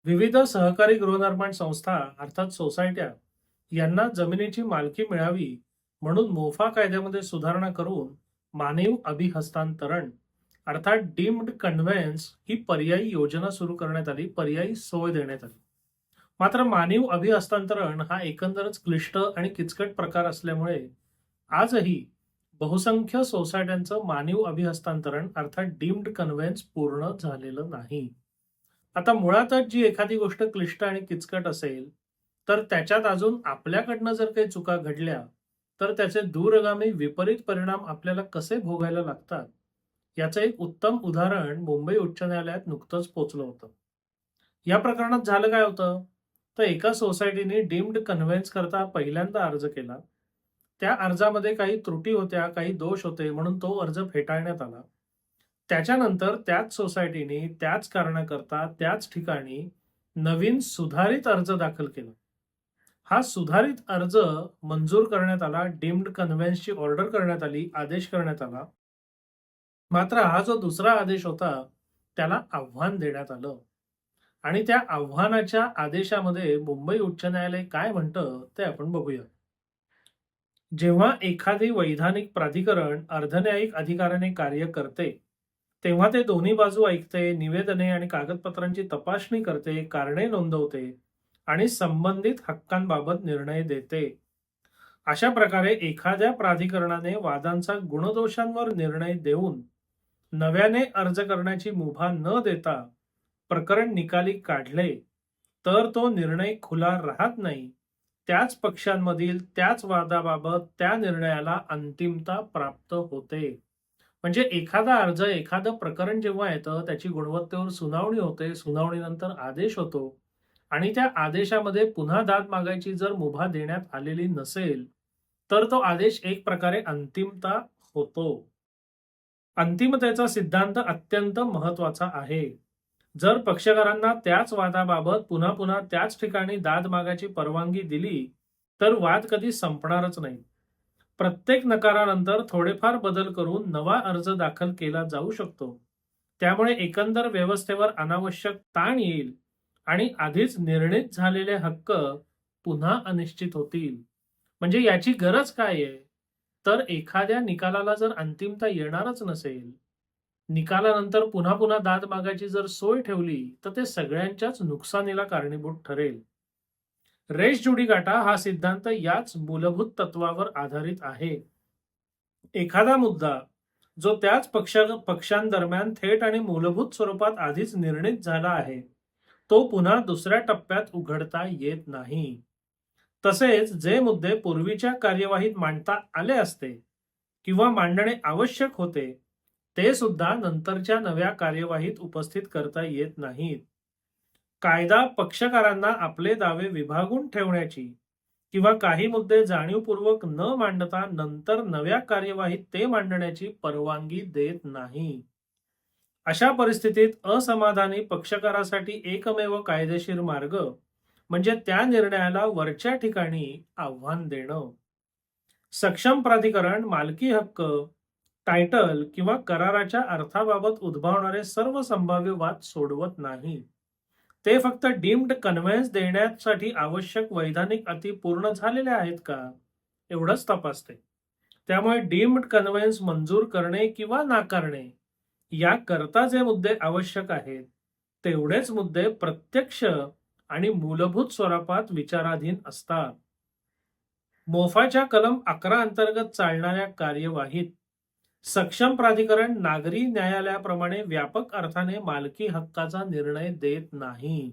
विविध सहकारी गृहनिर्माण संस्था अर्थात सोसायट्या यांना जमिनीची मालकी मिळावी म्हणून मोफा कायद्यामध्ये सुधारणा करून मानीव अभिहस्तांतरण अर्थात डीम्ड कन्व्हेन्स ही पर्यायी योजना सुरू करण्यात आली, पर्यायी सोय देण्यात आली. मात्र मानीव अभिहस्तांतरण हा एकंदरच क्लिष्ट आणि किचकट प्रकार असल्यामुळे आजही बहुसंख्य सोसायट्यांचं मानीव अभिहस्तांतरण अर्थात डीम्ड कन्व्हेन्स पूर्ण झालेलं नाही. आता मुळातच जी एखादी गोष्ट क्लिष्ट आणि किचकट असेल, तर त्याच्यात अजून आपल्याकडनं जर काही चुका घडल्या, तर त्याचे दूरगामी विपरीत परिणाम आपल्याला कसे भोगायला लागतात, याचं एक उत्तम उदाहरण मुंबई उच्च न्यायालयात नुकतंच पोहोचलं होतं. या प्रकरणात झालं काय होतं, तर एका सोसायटीने डीम्ड कन्व्हेन्स करता पहिल्यांदा अर्ज केला. त्या अर्जामध्ये काही त्रुटी होत्या, काही दोष होते, म्हणून तो अर्ज फेटाळण्यात आला. त्याच्यानंतर त्याच सोसायटीने त्याच कारणाकरता त्याच ठिकाणी नवीन सुधारित अर्ज दाखल केला. हा सुधारित अर्ज मंजूर करण्यात आला, डीम्ड कन्व्हेन्सची ऑर्डर करण्यात आली, आदेश करण्यात आला. मात्र हा जो दुसरा आदेश होता त्याला आव्हान देण्यात आलं आणि त्या आव्हानाच्या आदेशामध्ये मुंबई उच्च न्यायालय काय म्हणतं ते आपण बघूया. जेव्हा एखादी वैधानिक प्राधिकरण अर्धन्यायिक अधिकाराने कार्य करते, तेव्हा ते दोन्ही बाजू ऐकते, निवेदने आणि कागदपत्रांची तपासणी करते, कारणे नोंदवते आणि संबंधित हक्कांबाबत निर्णय देते. अशा प्रकारे एखाद्या प्राधिकरणाने वादांचा गुणदोषांवर निर्णय देऊन नव्याने अर्ज करण्याची मुभा न देता प्रकरण निकाली काढले, तर तो निर्णय खुला राहत नाही. त्याच पक्षांमधील त्याच वादाबाबत त्या निर्णयाला अंतिमता प्राप्त होते. म्हणजे एखादा अर्ज, एखादं प्रकरण जेव्हा येतं, त्याची गुणवत्तेवर सुनावणी होते, सुनावणीनंतर आदेश होतो आणि त्या आदेशामध्ये पुन्हा दाद मागायची जर मुभा देण्यात आलेली नसेल, तर तो आदेश एक प्रकारे अंतिमता होतो. अंतिमतेचा सिद्धांत अत्यंत महत्वाचा आहे. जर पक्षकारांना त्याच वादाबाबत पुन्हा पुन्हा त्याच ठिकाणी दाद मागायची परवानगी दिली, तर वाद कधी संपणारच नाही. प्रत्येक नकारानंतर थोडेफार बदल करून नवा अर्ज दाखल केला जाऊ शकतो. त्यामुळे एकंदर व्यवस्थेवर अनावश्यक ताण येईल आणि आधीच निर्णीत झालेले हक्क पुन्हा अनिश्चित होतील. म्हणजे याची गरज काय आहे? तर एखाद्या निकालाला जर अंतिमता येणारच नसेल, निकालानंतर पुन्हा पुन्हा दाद मागायची जर सोय ठेवली, तर ते सगळ्यांच्याच नुकसानीला कारणीभूत ठरेल. रेस जुडिकाटा हा सिद्धांत याच मूलभूत तत्वावर आधारित आहे. एखादा मुद्दा जो त्याच पक्षांदरम्यान थेट आणि मूलभूत स्वरूपात आधीच निर्णीत झाला आहे, तो पुन्हा दुसऱ्या टप्प्यात उघडता येत नाही. तसेच जे मुद्दे पूर्वीच्या कार्यवाहीत मांडता आले असते किंवा मांडणे आवश्यक होते, ते सुद्धा नंतरच्या नव्या कार्यवाहीत उपस्थित करता येत नाहीत. कायदा पक्षकारांना आपले दावे विभागून ठेवण्याची किंवा काही मुद्दे जाणीवपूर्वक न मांडता नंतर नव्या कार्यवाहीत ते मांडण्याची परवानगी देत नाही. अशा परिस्थितीत असमाधानी पक्षकारासाठी एकमेव कायदेशीर मार्ग म्हणजे त्या निर्णयाला वरच्या ठिकाणी आव्हान देणं. सक्षम प्राधिकरण मालकी हक्क, टायटल किंवा कराराच्या अर्थाबाबत उद्भवणारे सर्व संभाव्य वाद सोडवत नाही. ते फक्त डीम्ड कन्व्हेन्स देण्यासाठी आवश्यक वैधानिक अटी पूर्ण झालेल्या आहेत का, एवढंच तपासते. त्यामुळे डीम्ड कन्व्हेन्स मंजूर करणे किंवा नाकारणे याकरता जे मुद्दे आवश्यक आहेत, तेवढेच मुद्दे प्रत्यक्ष आणि मूलभूत स्वरूपात विचाराधीन असतात. मोफाच्या कलम 11 अंतर्गत चालणाऱ्या कार्यवाहीत सक्षम प्राधिकरण नागरी न्यायालयाप्रमाणे व्यापक अर्थाने मालकी हक्काचा निर्णय देत नाही.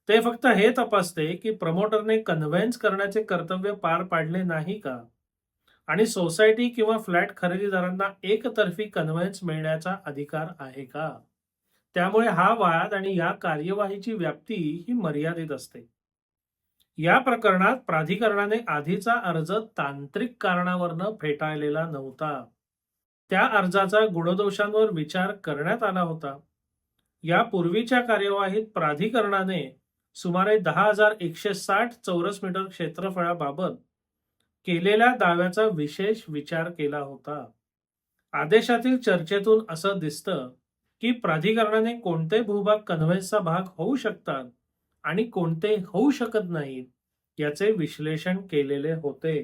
ते फक्त हे तपासते की प्रमोटरने कन्व्हेन्स करण्याचे कर्तव्य पार पाडले नाही का आणि सोसायटी किंवा फ्लॅट खरेदीदारांना एकतर्फी कन्व्हेन्स मिळण्याचा अधिकार आहे का. त्यामुळे हा वाद आणि या कार्यवाहीची व्याप्ती ही मर्यादित असते. या प्रकरणात प्राधिकरणाने आधीचा अर्ज तांत्रिक कारणावरनं फेटाळलेला नव्हता. त्या अर्जाचा गुणदोषांवर विचार करण्यात आला होता. या पूर्वीच्या कार्यवाहीत प्राधिकरणाने सुमारे 10,160 चौरस मीटर क्षेत्रफळाबाबत केलेल्या दाव्याचा विशेष विचार केला होता. आदेशातील चर्चेतून असं दिसतं की प्राधिकरणाने कोणते भूभाग कन्व्हेन्सचा भाग होऊ शकतात आणि कोणते होऊ शकत नाहीत याचे विश्लेषण केलेले होते.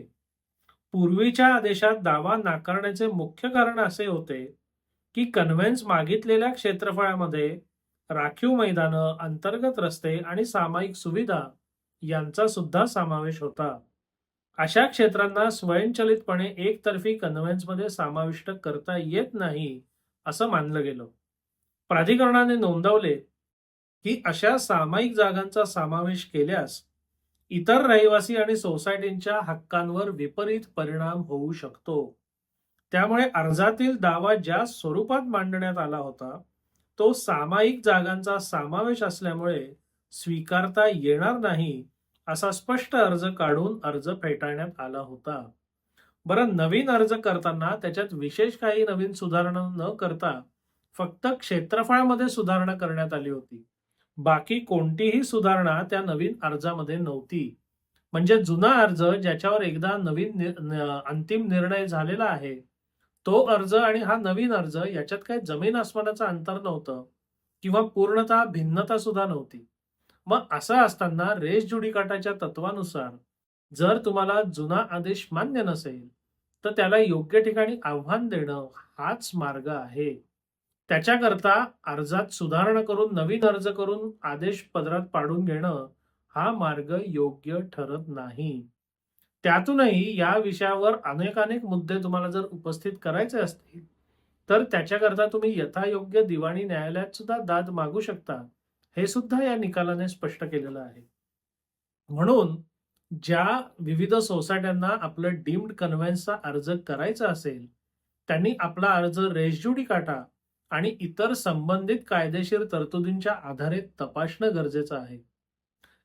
पूर्वीच्या आदेशात दावा नाकारण्याचे मुख्य कारण असे होते की कन्व्हेन्स मागितलेल्या क्षेत्रफळामध्ये राखीव मैदानं, अंतर्गत रस्ते आणि सामायिक सुविधा यांचा सुद्धा समावेश होता. अशा क्षेत्रांना स्वयंचलितपणे एकतर्फी कन्व्हेन्समध्ये समाविष्ट करता येत नाही असं मानलं गेलं. प्राधिकरणाने नोंदवले की अशा सामायिक जागांचा समावेश केल्यास इतर रहिवासी आणि सोसायटींच्या हक्कांवर विपरीत परिणाम होऊ शकतो. त्यामुळे अर्जातील दावा ज्या स्वरूपात मांडण्यात आला होता तो सामायिक जागांचा समावेश असल्यामुळे स्वीकारता येणार नाही असा स्पष्ट अर्ज काढून अर्ज फेटाळण्यात आला होता. बरं, नवीन अर्ज करताना त्याच्यात विशेष काही नवीन सुधारणा न करता फक्त क्षेत्रफळामध्ये सुधारणा करण्यात आली होती. बाकी कोणतीही सुधारणा त्या नवीन अर्जामध्ये नव्हती. म्हणजे जुना अर्ज ज्याच्यावर एकदा अंतिम निर्णय झालेला आहे तो अर्ज आणि हा नवीन अर्ज याच्यात काही जमीन आसमानाचं अंतर नव्हतं किंवा पूर्णतः भिन्नता सुद्धा नव्हती. मग असं असताना रेस जुडिकाटाच्या तत्वानुसार जर तुम्हाला जुना आदेश मान्य नसेल तर त्याला योग्य ठिकाणी आव्हान देणं हाच मार्ग आहे. त्याच्याकरता अर्जात सुधारणा करून नवीन अर्ज करून आदेश पदरात पाडून घेणं हा मार्ग योग्य ठरत नाही. त्यातूनही या विषयावर अनेक मुद्दे तुम्हाला जर उपस्थित करायचे असतील तर त्याच्याकरता तुम्ही यथायोग्य दिवाणी न्यायालयात सुद्धा दाद मागू शकता. हे सुद्धा या निकालाने स्पष्ट केलेलं आहे. म्हणून ज्या विविध सोसायट्यांना आपलं डीम्ड कन्व्हेन्सचा अर्ज करायचा असेल त्यांनी आपला अर्ज रेस जुडिकाटा आणि इतर संबंधित कायदेशीर तरतुदींच्या आधारे तपासणं गरजेचं आहे.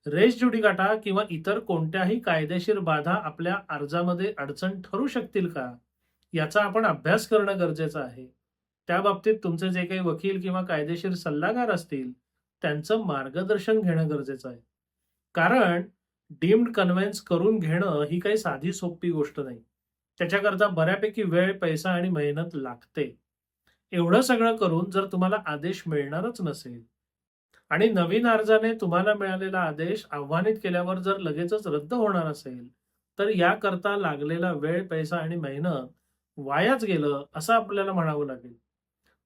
रेस जुडिकाटा किंवा इतर कोणत्याही कायदेशीर बाधा आपल्या अर्जामध्ये अडचण ठरू शकतील का याचा आपण अभ्यास करणं गरजेचं आहे. त्या बाबतीत तुमचे जे काही वकील किंवा कायदेशीर सल्लागार असतील त्यांचं मार्गदर्शन घेणं गरजेचं आहे. कारण डीम्ड कन्व्हेन्स करून घेणं ही काही साधी सोपी गोष्ट नाही. त्याच्याकरता बऱ्यापैकी वेळ, पैसा आणि मेहनत लागते. एवढं सगळं करून जर तुम्हाला आदेश मिळणारच नसेल आणि नवीन अर्जाने तुम्हाला मिळालेला आदेश आव्हानित केल्यावर जर लगेचच रद्द होणार असेल तर याकरता लागलेला वेळ, पैसा आणि मेहनत वायाच गेलं असं आपल्याला म्हणावं लागेल.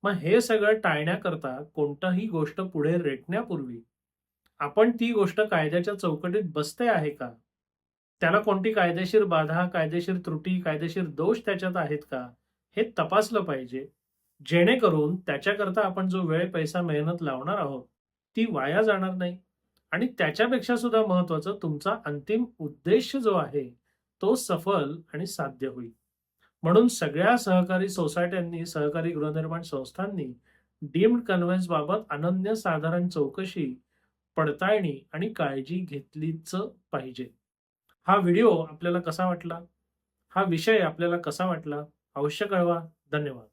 मग हे सगळं टाळण्याकरता कोणतीही गोष्ट पुढे रेटण्यापूर्वी आपण ती गोष्ट कायद्याच्या चौकटीत बसते आहे का, त्याला कोणती कायदेशीर बाधा, कायदेशीर त्रुटी, कायदेशीर दोष त्याच्यात आहेत का हे तपासलं पाहिजे. जेणेकरून त्याच्याकरता आपण जो वेळ, पैसा, मेहनत लावणार आहोत ती वाया जाणार नाही आणि त्याच्यापेक्षा सुद्धा महत्वाचं तुमचा अंतिम उद्देश जो आहे तो सफल आणि साध्य होईल. म्हणून सगळ्या सहकारी सोसायट्यांनी, सहकारी गृहनिर्माण संस्थांनी डीम्ड कन्व्हेन्स बाबत अनन्यसाधारण चौकशी, पडताळणी आणि काळजी घेतलीच पाहिजे. हा व्हिडिओ आपल्याला कसा वाटला, हा विषय आपल्याला कसा वाटला अवश्य कळवा. धन्यवाद.